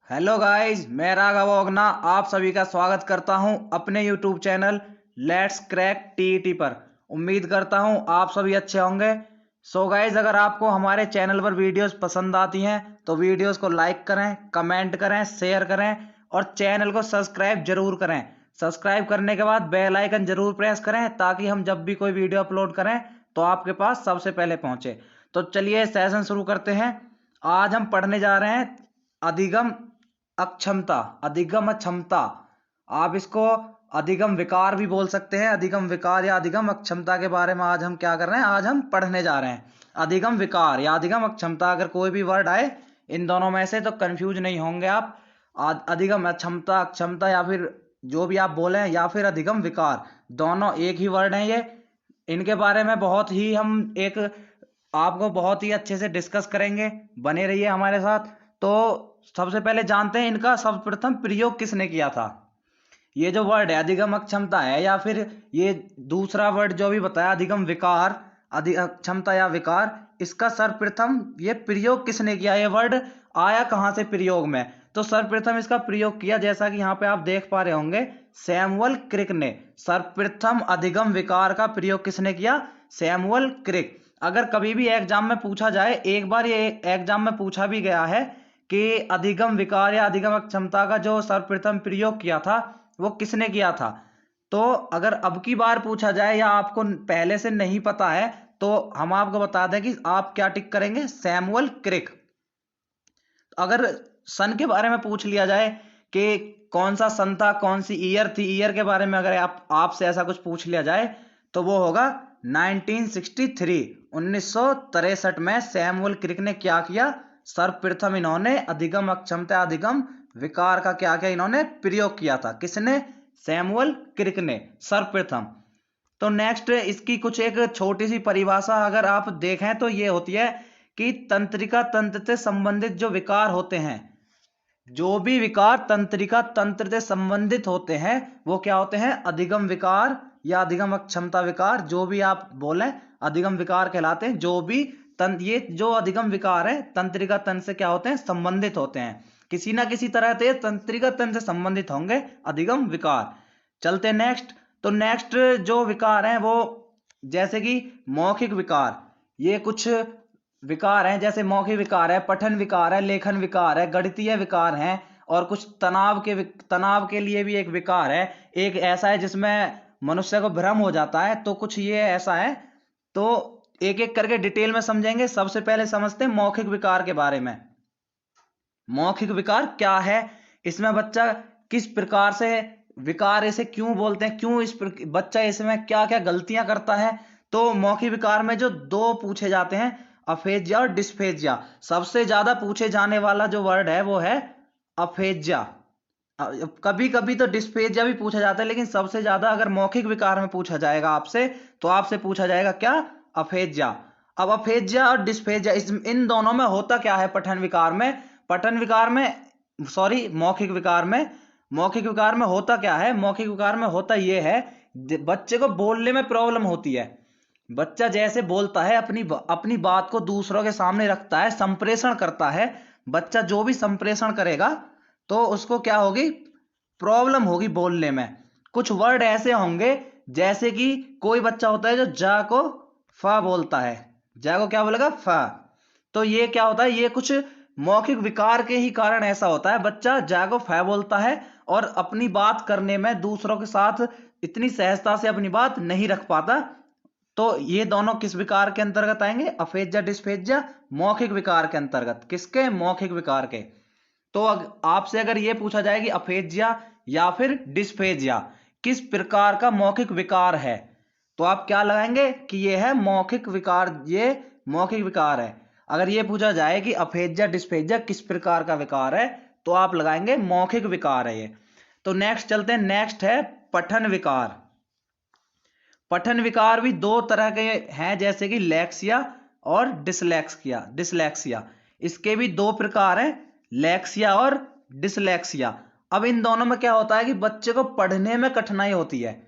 Hello guys, मैं राघव ओगना आप सभी का स्वागत करता हूं अपने YouTube channel let's crack TET पर। उम्मीद करता हूं आप सभी अच्छे होंगे। सो गाइस, अगर आपको हमारे चैनल पर वीडियोस पसंद आती हैं तो वीडियोस को लाइक करें, कमेंट करें, शेयर करें और चैनल को सब्सक्राइब जरूर करें। सब्सक्राइब करने के बाद बेल आइकन जरूर प्रेस करें ताकि हम जब भी कोई वीडियो अपलोड करें तो आपके पास सबसे पहले पहुंचे। तो चलिए सेशन शुरू करते हैं। आज हम पढ़ने जा रहे हैं अधिगम अक्षमता। अधिगम अक्षमता, आप इसको अधिगम विकार भी बोल सकते हैं। अधिगम विकार या अधिगम अक्षमता के बारे में आज हम क्या कर रहे हैं, आज हम पढ़ने जा रहे हैं। अधिगम विकार या अधिगम अक्षमता, अगर कोई भी वर्ड आए इन दोनों में से तो कंफ्यूज नहीं होंगे आप। अधिगम अक्षमता, अक्षमता या फिर जो भी आप बोले, या फिर अधिगम विकार, दोनों एक ही वर्ड हैं ये। इनके बारे में बहुत ही हम एक आपको बहुत ही अच्छे से डिस्कस करेंगे। बने रहिए हमारे साथ। तो सबसे पहले जानते हैं इनका सर्वप्रथम प्रयोग किसने किया था। ये जो वर्ड है अधिगम अक्षमता है, या फिर ये दूसरा वर्ड जो भी बताया अधिगम विकार, अधिगम क्षमता या विकार, इसका सर्वप्रथम ये प्रयोग किसने किया, ये वर्ड आया कहां से प्रयोग में। तो सर्वप्रथम इसका प्रयोग किया, जैसा कि यहाँ पे आप देख पा रहे होंगे, सैमुअल क्रिक ने। सर्वप्रथम अधिगम विकार का प्रयोग किसने किया, सैमुअल क्रिक। अगर कभी भी एग्जाम में पूछा जाए, एक बार ये एग्जाम में पूछा भी गया है कि अधिगम विकार या अधिगम अक्षमता का जो सर्वप्रथम प्रयोग किया था वो किसने किया था। तो अगर अब की बार पूछा जाए या आपको पहले से नहीं पता है तो हम आपको बता दें कि आप क्या टिक करेंगे, सैमुअल क्रिक। अगर सन के बारे में पूछ लिया जाए कि कौन सा सन था, कौन सी ईयर थी, ईयर के बारे में अगर आपसे ऐसा कुछ पूछ लिया जाए तो वो होगा 1963। 1963 में सैमुअल क्रिक ने क्या किया, सर्वप्रथम इन्होंने अधिगम अक्षमता अधिगम विकार का क्या किया, इन्होंने प्रयोग किया था। किसने, सैमुअल क्रिक ने सर्वप्रथम। तो नेक्स्ट इसकी कुछ एक छोटी सी परिभाषा अगर आप देखें तो ये होती है कि तंत्रिका तंत्र से संबंधित जो विकार होते हैं, जो भी विकार तंत्रिका तंत्र से संबंधित होते हैं वो क्या होते हैं, अधिगम विकार या अधिगम अक्षमता विकार, जो भी आप बोले अधिगम विकार कहलाते हैं। जो भी ये जो अधिगम विकार है तंत्रिका तंत्र से क्या होते हैं, संबंधित होते हैं, किसी ना किसी तरह से तंत्रिका तंत्र से संबंधित होंगे अधिगम विकार। चलते नेक्स्ट। तो नेक्स्ट जो विकार हैं वो जैसे कि मौखिक विकार, ये कुछ विकार हैं, जैसे मौखिक विकार है, पठन विकार है, लेखन विकार है, गणितीय विकार हैं, और कुछ तनाव के लिए भी एक विकार है। एक ऐसा है जिसमें मनुष्य को भ्रम हो जाता है, तो कुछ ये ऐसा है। तो एक एक करके डिटेल में समझेंगे। सबसे पहले समझते हैं मौखिक विकार के बारे में। मौखिक विकार क्या है, इसमें बच्चा किस प्रकार से विकार इसे क्यों बोलते हैं, क्यों बच्चा इसमें क्या क्या गलतियां करता है। तो मौखिक विकार में जो दो पूछे जाते हैं, अफेजिया और डिस्फेजिया। सबसे ज्यादा पूछे जाने वाला जो वर्ड है वो है अफेजिया। कभी कभी तो डिस्फेजिया भी पूछा जाता है, लेकिन सबसे ज्यादा अगर मौखिक विकार में पूछा जाएगा आपसे तो आपसे पूछा जाएगा क्या, अफेजिया। अब अफेजिया और डिस्फेजिया इन दोनों में होता क्या है, पठन विकार में सॉरी मौखिक विकार में, मौखिक विकार में होता क्या है, मौखिक विकार में होता यह है बच्चे को बोलने में प्रॉब्लम होती है। बच्चा जैसे बोलता है अपनी बात को दूसरों के सामने रखता है, संप्रेषण करता है। बच्चा जो भी संप्रेषण करेगा तो उसको क्या होगी, प्रॉब्लम होगी बोलने में। कुछ वर्ड ऐसे होंगे जैसे कि कोई बच्चा होता है जो जा को फा बोलता है, जा को क्या बोलेगा, फा। तो ये क्या होता है, ये कुछ मौखिक विकार के ही कारण ऐसा होता है। बच्चा जा को फा बोलता है और अपनी बात करने में दूसरों के साथ इतनी सहजता से अपनी बात नहीं रख पाता। तो ये दोनों किस विकार के अंतर्गत आएंगे, अफेजिया डिस्फेजिया, मौखिक विकार के अंतर्गत। किसके, मौखिक विकार के। तो आपसे अगर ये पूछा जाए कि अफेजिया या फिर डिस्फेजिया किस प्रकार का मौखिक विकार है, तो आप क्या लगाएंगे कि ये है मौखिक विकार, ये मौखिक विकार है। अगर ये पूछा जाए कि अफेजिया डिस्फेजिया किस प्रकार का विकार है तो आप लगाएंगे मौखिक विकार है ये। तो नेक्स्ट चलते हैं। नेक्स्ट है पठन विकार। पठन विकार भी दो तरह के हैं, जैसे कि लेक्सिया और डिसलेक्सिया। इसके भी दो प्रकार हैं, लेक्सिया और डिसलेक्सिया। अब इन दोनों में क्या होता है कि बच्चे को पढ़ने में कठिनाई होती है।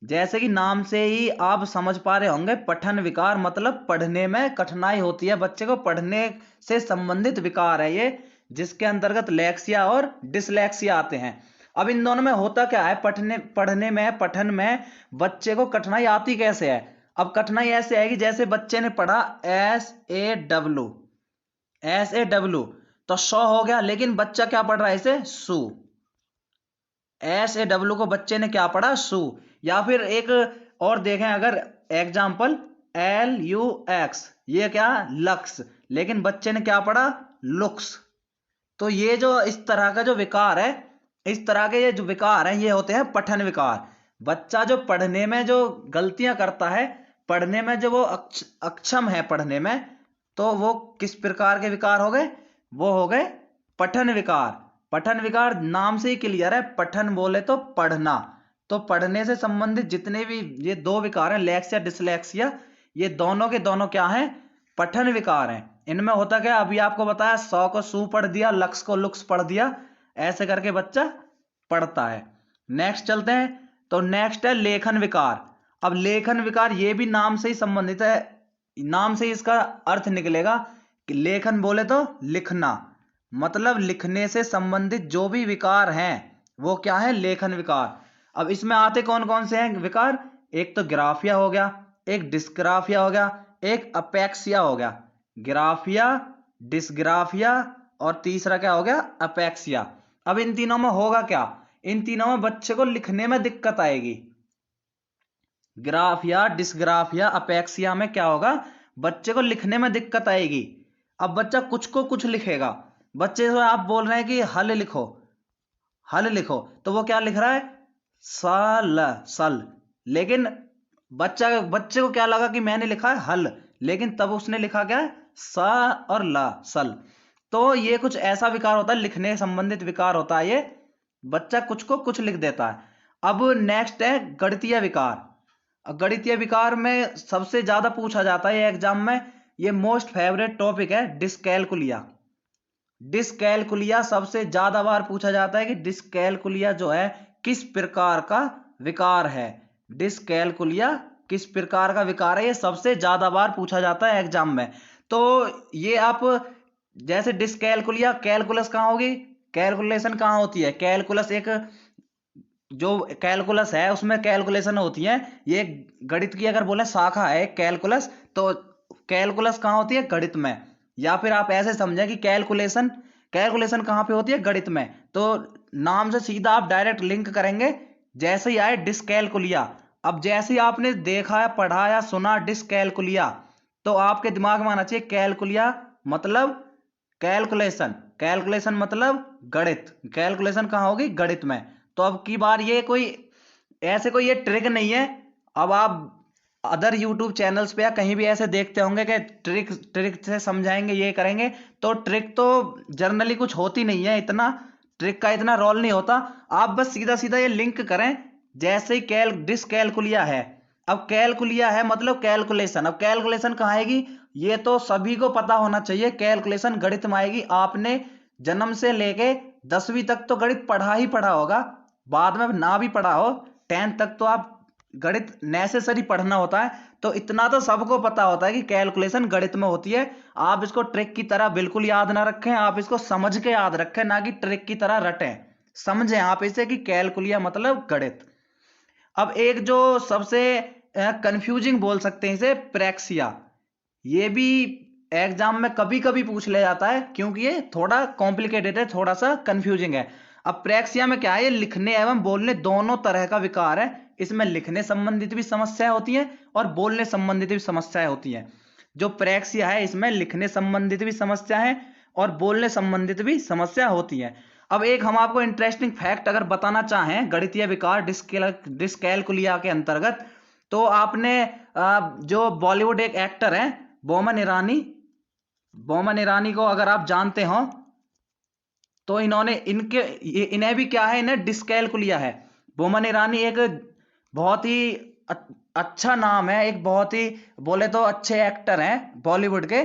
जैसे कि नाम से ही आप समझ पा रहे होंगे, पठन विकार मतलब पढ़ने में कठिनाई होती है, बच्चे को पढ़ने से संबंधित विकार है ये। जिसके अंतर्गत लेक्सिया और डिसलेक्सिया आते हैं। अब इन दोनों में होता क्या है, पठन में बच्चे को कठिनाई आती कैसे है। अब कठिनाई ऐसे आएगी जैसे बच्चे ने पढ़ा SAW तो सौ हो गया, लेकिन बच्चा क्या पढ़ रहा है इसे सू। SAW को बच्चे ने क्या पढ़ा सू। या फिर एक और देखें अगर एग्जाम्पल LUX, ये क्या लक्स, लेकिन बच्चे ने क्या पढ़ा लुक्स। तो ये जो इस तरह का जो विकार है, इस तरह के ये जो विकार हैं ये होते हैं पठन विकार। बच्चा जो पढ़ने में जो गलतियां करता है, पढ़ने में जो वो अक्षम है पढ़ने में, तो वो किस प्रकार के विकार हो गए, वो हो गए पठन विकार। पठन विकार नाम से ही क्लियर है, पठन बोले तो पढ़ना, तो पढ़ने से संबंधित जितने भी ये दो विकार हैं लेक्सिया डिसलेक्सिया, ये दोनों के दोनों क्या हैं, पठन विकार हैं। इनमें होता क्या, अभी आपको बताया सौ को सू पढ़ दिया, लक्स को लुक्स पढ़ दिया, ऐसे करके बच्चा पढ़ता है। नेक्स्ट चलते हैं, तो नेक्स्ट है लेखन विकार। अब लेखन विकार ये भी नाम से ही संबंधित है, नाम से ही इसका अर्थ निकलेगा कि लेखन बोले तो लिखना, मतलब लिखने से संबंधित जो भी विकार हैं वो क्या है, लेखन विकार। अब इसमें आते कौन कौन से हैं विकार, एक तो ग्राफिया हो गया, एक डिस्ग्राफिया हो गया, एक अपेक्सिया हो गया। ग्राफिया, डिस्ग्राफिया और तीसरा क्या हो गया, अपेक्सिया। अब इन तीनों में होगा क्या, इन तीनों में बच्चे को लिखने में दिक्कत आएगी। ग्राफिया, डिस्ग्राफिया, अपेक्सिया में क्या होगा, बच्चे को लिखने में दिक्कत आएगी। अब बच्चा कुछ को कुछ लिखेगा, बच्चे से आप बोल रहे हैं कि हल लिखो, हल लिखो, तो वो क्या लिख रहा है सल, लेकिन बच्चे को क्या लगा कि मैंने लिखा है हल, लेकिन तब उसने लिखा क्या है सा और ला, सल। तो ये कुछ ऐसा विकार होता है, लिखने संबंधित विकार होता है ये, बच्चा कुछ को कुछ लिख देता है। अब नेक्स्ट है गणितीय विकार। गणितीय विकार में सबसे ज्यादा पूछा जाता है एग्जाम में, ये मोस्ट फेवरेट टॉपिक है डिस्कैलकुलिया। डिस्कैलकुलिया सबसे ज्यादा बार पूछा जाता है कि डिस्कैलकुलिया जो है किस प्रकार का विकार है, डिस्कैलकुलिया किस प्रकार का विकार है, ये सबसे ज्यादा बार पूछा जाता है एग्जाम में। तो ये आप जैसे डिस्कैलकुलिया, कैलकुलस कहाँ होगी, कैलकुलेशन कहाँ होती है, कैलकुलस एक जो कैलकुलस है उसमें कैलकुलेशन होती है, ये गणित की अगर बोले शाखा है कैलकुलस, तो कैलकुलस कहाँ होती है, गणित में। या फिर आप ऐसे समझें कि कैलकुलेशन, कैलकुलेशन कहाँ पे होती है, गणित में। तो नाम से सीधा आप डायरेक्ट लिंक करेंगे, जैसे ही आए डिस्कैलकुलिया। अब जैसे ही आपने देखा या पढ़ा या सुना डिस्कैलकुलिया, तो आपके दिमाग में आना चाहिए कैलकुलिया मतलब कैलकुलेशन, कैलकुलेशन मतलब गणित, कैलकुलेशन कहाँ होगी, गणित में। तो अब की बार ये कोई ऐसे कोई ये ट्रिक नहीं है। अब आप अदर यूट्यूब चैनल्स पे या कहीं भी ऐसे देखते होंगे कि ट्रिक से समझाएंगे, ये करेंगे, तो ट्रिक तो जनरली कुछ होती नहीं है, इतना ट्रिक का इतना रोल नहीं होता। आप बस सीधा सीधा ये लिंक करें, जैसे ही डिस्कैलकुलिया है, अब कैलकुलिया है मतलब कैलकुलेशन, अब कैलकुलेशन कहाँ आएगी, ये तो सभी को पता होना चाहिए, कैलकुलेशन गणित में आएगी। आपने जन्म से लेके 10वीं तक तो गणित पढ़ा ही पढ़ा होगा, बाद में ना भी पढ़ा हो 10th तक तो आप गणित नेसेसरी पढ़ना होता है, तो इतना तो सबको पता होता है कि कैलकुलेशन गणित में होती है। आप इसको ट्रिक की तरह बिल्कुल याद ना रखें, आप इसको समझ के याद रखें, ना कि ट्रिक की तरह रटें, समझें आप इसे कि कैलकुलिया मतलब गणित। अब एक जो सबसे कंफ्यूजिंग बोल सकते हैं इसे, प्रेक्सिया, ये भी एग्जाम में कभी कभी पूछ ले जाता है, क्योंकि ये थोड़ा कॉम्प्लिकेटेड है, थोड़ा सा कंफ्यूजिंग है। अब प्रेक्सिया में क्या है, ये लिखने एवं बोलने दोनों तरह का विकार है, इसमें लिखने संबंधित भी समस्याएं होती हैं और बोलने संबंधित भी समस्याएं होती हैं। जो प्रेक्सिया है इसमें लिखने संबंधित भी समस्या है और बोलने संबंधित भी समस्या होती है। अब एक हम आपको इंटरेस्टिंग फैक्ट अगर बताना चाहें गणितीय विकार डिस्कैलकुलिया के अंतर्गत, तो आपने जो बॉलीवुड एक एक्टर हैं बोमन ईरानी, बोमन ईरानी को अगर आप जानते हो, तो इन्होंने इन्हें भी क्या है, इन्हें डिस्कैलकुलिया है। बोमन ईरानी एक बहुत ही अच्छा नाम है, एक बहुत ही बोले तो अच्छे एक्टर हैं बॉलीवुड के,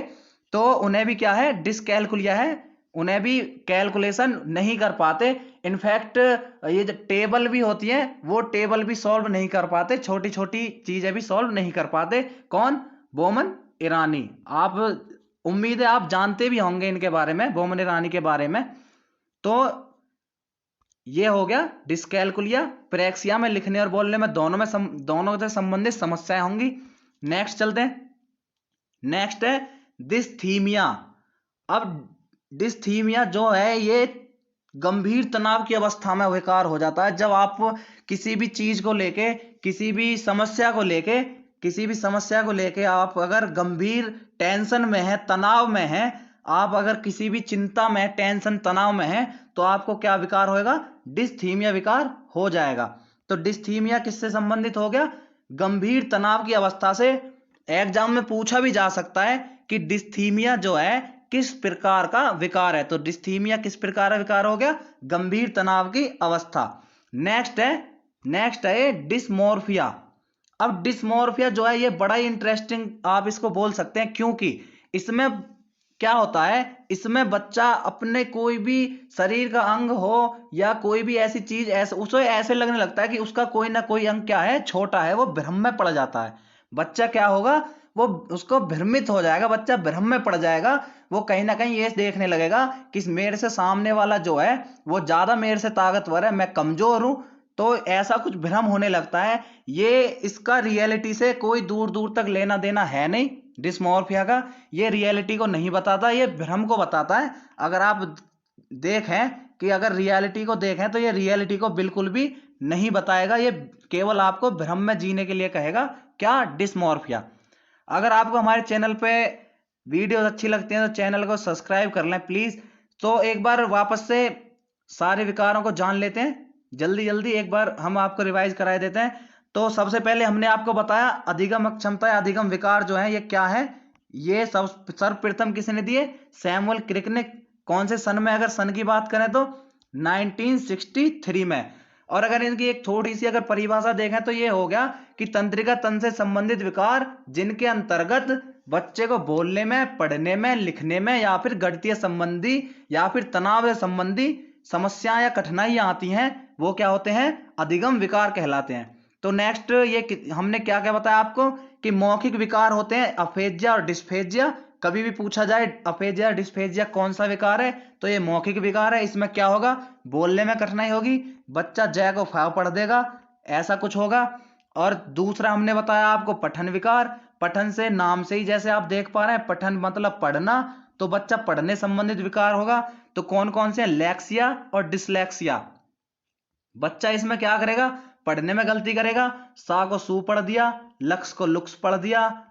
तो उन्हें भी क्या है, डिस्कैलकुलिया है, उन्हें भी कैलकुलेशन नहीं कर पाते। इनफैक्ट ये जो टेबल भी होती है वो टेबल भी सॉल्व नहीं कर पाते, छोटी छोटी चीजें भी सॉल्व नहीं कर पाते। कौन, बोमन ईरानी। आप उम्मीद है आप जानते भी होंगे इनके बारे में, बोमन ईरानी के बारे में। तो ये हो गया डिस्कैलकुलिया। प्रेक्सिया में लिखने और बोलने में दोनों से संबंधित समस्याएं होंगी। नेक्स्ट चलते हैं। नेक्स्ट है डिस्थीमिया। अब डिस्थीमिया जो है ये गंभीर तनाव की अवस्था में विकार हो जाता है। जब आप किसी भी चीज को लेके, किसी भी समस्या को लेके आप अगर गंभीर टेंशन में है, तनाव में है, आप अगर किसी भी चिंता में, टेंशन, तनाव में है, तो आपको क्या विकार होएगा? डिस्थीमिया विकार हो जाएगा। तो डिस्थीमिया किससे संबंधित हो गया? गंभीर तनाव की अवस्था से। एग्जाम में पूछा भी जा सकता है कि डिस्थीमिया जो है किस प्रकार का विकार है। तो डिस्थीमिया किस प्रकार का विकार हो गया? गंभीर तनाव की अवस्था। नेक्स्ट है डिस्मोर्फिया। अब डिस्मोर्फिया जो है ये बड़ा ही इंटरेस्टिंग आप इसको बोल सकते हैं, क्योंकि इसमें क्या होता है, इसमें बच्चा अपने कोई भी शरीर का अंग हो या कोई भी ऐसी चीज उसे ऐसे लगने लगता है कि उसका कोई ना कोई अंग क्या है, छोटा है, वो भ्रम में पड़ जाता है। बच्चा क्या होगा, वो उसको भ्रमित हो जाएगा, बच्चा भ्रम में पड़ जाएगा। वो कहीं ना कहीं ये देखने लगेगा कि मेरे से सामने वाला जो है वो ज्यादा मेरे से ताकतवर है, मैं कमजोर हूं। तो ऐसा कुछ भ्रम होने लगता है। ये इसका रियलिटी से कोई दूर दूर तक लेना देना है नहीं। डिस्मोर्फिया का ये रियलिटी को नहीं बताता, ये भ्रम को बताता है। अगर आप देखें कि अगर रियलिटी को देखें तो ये रियलिटी को बिल्कुल भी नहीं बताएगा, ये केवल आपको भ्रम में जीने के लिए कहेगा। क्या? डिस्मोर्फिया। अगर आपको हमारे चैनल पे वीडियो अच्छी लगती है तो चैनल को सब्सक्राइब कर लें प्लीज। तो एक बार वापस से सारे विकारों को जान लेते हैं, जल्दी एक बार हम आपको रिवाइज कराए देते हैं। तो सबसे पहले हमने आपको बताया अधिगम अक्षमता या अधिगम विकार जो है ये क्या है। ये सर्वप्रथम किसने दिए? सैमुअल क्रिक ने। कौन से सन में? अगर सन की बात करें तो 1963 में। और अगर इनकी एक थोड़ी सी अगर परिभाषा देखें तो ये हो गया कि तंत्रिका तंत्र से संबंधित विकार जिनके अंतर्गत बच्चे को बोलने में, पढ़ने में, लिखने में या फिर गणितीय संबंधी या फिर तनाव से संबंधी समस्याएं या कठिनाइयां आती हैं, वो क्या होते हैं? अधिगम विकार कहलाते हैं। तो नेक्स्ट ये हमने क्या क्या बताया आपको कि मौखिक विकार होते हैं अफेजिया और डिस्फेजिया। कभी भी पूछा जाए अफेजिया डिस्फेजिया कौन सा विकार है, तो ये मौखिक विकार है। इसमें क्या होगा? बोलने में कठिनाई होगी, बच्चा जय को फाव पढ़ देगा, ऐसा कुछ होगा। और दूसरा हमने बताया आपको पठन विकार। पठन से नाम से ही जैसे आप देख पा रहे हैं, पठन मतलब पढ़ना, तो बच्चा पढ़ने संबंधित विकार होगा। तो कौन कौन से? लैक्सिया और डिसलैक्सिया। बच्चा इसमें क्या करेगा? पढ़ने में गलती करेगा, सा को सू पढ़ दिया, लक्स को लुक्स पढ़ दिया,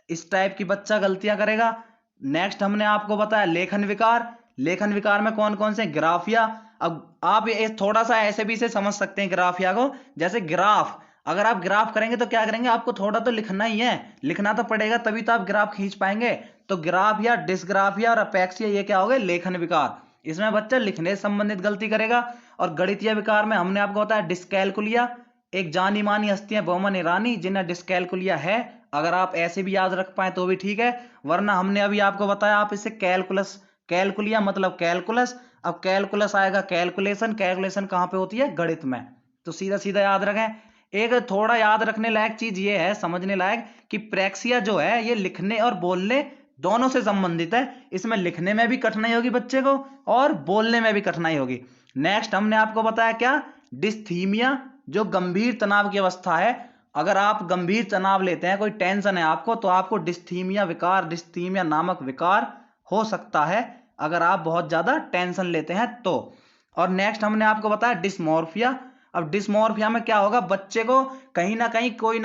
इस टाइप की बच्चा गलतियां करेगा। नेक्स्ट हमने आपको बताया लेखन विकार। लेखन विकार में कौन कौन से? ग्राफिया। अब आप ये थोड़ा सा ऐसे भी से समझ सकते हैं ग्राफिया को, जैसे ग्राफ। अगर आप ग्राफ करेंगे तो क्या करेंगे? आपको थोड़ा तो लिखना ही है, लिखना तो पड़ेगा, तभी तो आप ग्राफ खींच पाएंगे। तो ग्राफिया, डिस्ग्राफिया और अपेक्सिया ये क्या हो गए? लेखन विकार। इसमें बच्चा लिखने से संबंधित गलती करेगा। और गणितीय विकार में हमने आपको बताया डिस्कैलकुलिया। एक जानी मानी हस्ती है बोमन ईरानी जिन्हें डिस्कैलकुलिया है। अगर आप ऐसे भी याद रख पाए तो भी ठीक है, वरना हमने अभी आपको बताया आप इसे कैलकुलस। कैलकुलिया मतलब कैलकुलस। अब कैलकुलस आएगा कैलकुलेशन। कैलकुलेशन कहाँ पे होती है? गणित में। तो सीधा सीधा याद रखें। एक थोड़ा याद रखने लायक चीज ये है, समझने लायक, कि प्रेक्सिया जो है ये लिखने और बोलने दोनों से संबंधित है। इसमें लिखने में भी कठिनाई होगी बच्चे को और बोलने में भी कठिनाई होगी। नेक्स्ट हमने आपको बताया क्या? डिस्थीमिया, जो गंभीर तनाव की अवस्था है। अगर आप गंभीर तनाव लेते हैं, कोई टेंशन है आपको, तो आपको डिस्थीमिया विकार, डिस्थीमिया नामक विकार हो सकता है अगर आप बहुत ज्यादा टेंशन लेते हैं तो। और नेक्स्ट हमने आपको बताया डिस्मोर्फिया। अब डिस्मोर्फिया में क्या होगा? बच्चे को कहीं ना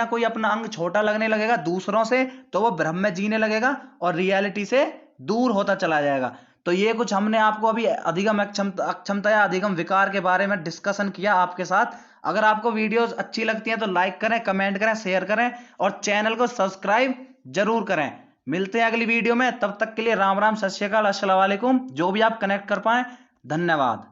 कोई अपना अंग छोटा लगने लगेगा दूसरों से, तो वो भ्रम में जीने लगेगा और रियलिटी से दूर होता चला जाएगा। तो ये कुछ हमने आपको अभी अधिगम अक्षमता या अधिगम विकार के बारे में डिस्कशन किया आपके साथ। अगर आपको वीडियोस अच्छी लगती हैं तो लाइक करें, कमेंट करें, शेयर करें और चैनल को सब्सक्राइब जरूर करें। मिलते हैं अगली वीडियो में, तब तक के लिए राम राम, सत श्री अकाल, अस्सलाम वालेकुम। जो भी आप कनेक्ट कर पाए, धन्यवाद।